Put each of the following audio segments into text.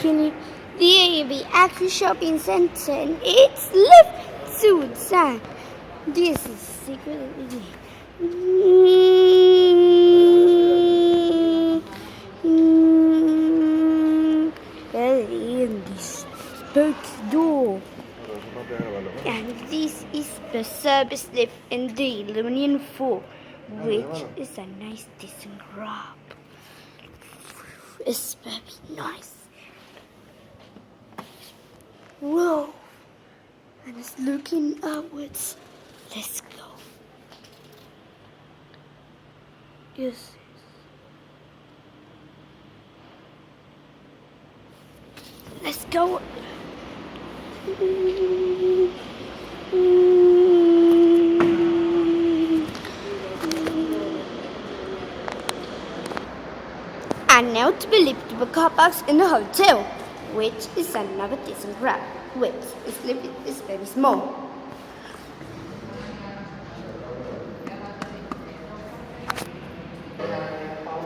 in the Aqua shopping center, and it's left outside. This is secretly. In this boat's door. And this is the service lift in the Illuminating 4, which is a nice decent grab. It's very nice. Whoa! And it's looking upwards. Let's go. Yes. Let's go. And now to the lift to car parks in the hotel, which is another decent grab, which is very small.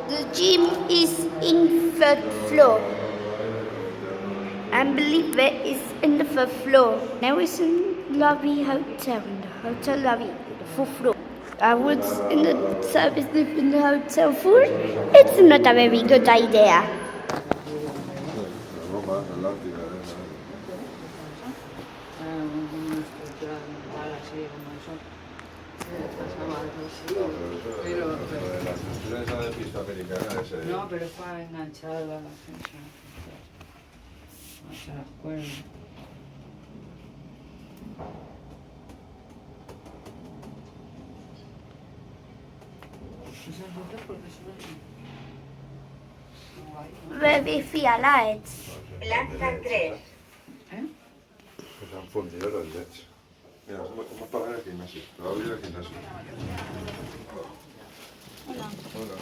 The gym is in third floor. I believe that is in the third floor. Now it's in lobby hotel, in the hotel lobby, the fourth floor. I was in the service lift in the hotel floor. It's not a very good idea. No, pero está enganchado a la defensa. Se las cuerdas. Very few lights. Planta 3. Se han fundido los LEDs. Mira, vamos a apagar el gimnasio. Lo voy a abrir el gimnasio. Hola. Hola.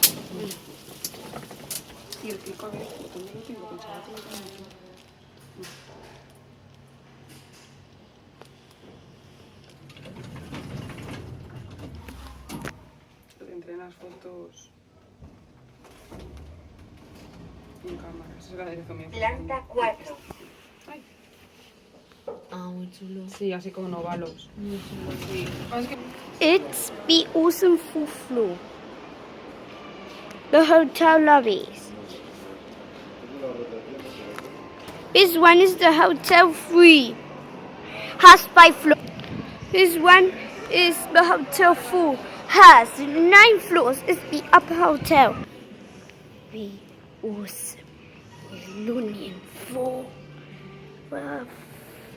Y el pico abierto también lo tengo pensado que lo tengo aquí. Tendré las fotos en cámara. Esa es la dirección mía. Planta 4. Ay. Ah, muy chulo. Sí, así como ovalos. Muy chulo. Sí. Es que It's the awesome fourth floor. The hotel lobbies. This one is the hotel 3. Has 5 floors. This one is the hotel 4. Has 9 floors. It's the upper hotel. The awesome Illuminating 4. Well,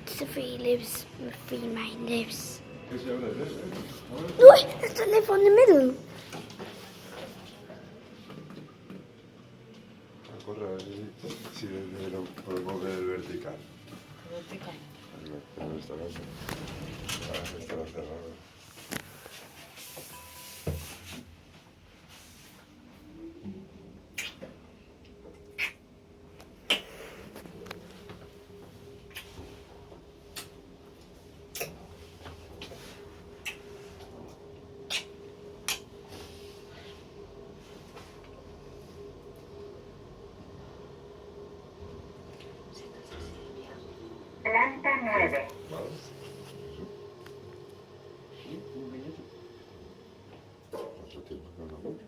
3 lives, 3 main lives. Look, there's the lift on the middle. Corre a ver si lo podemos ver vertical. Vertical. No estará cerrado. Planta 9. Vale. Mucho tiempo que no lo veo.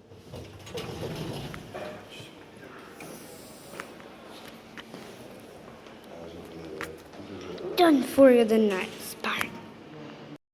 Done for the night, Spark.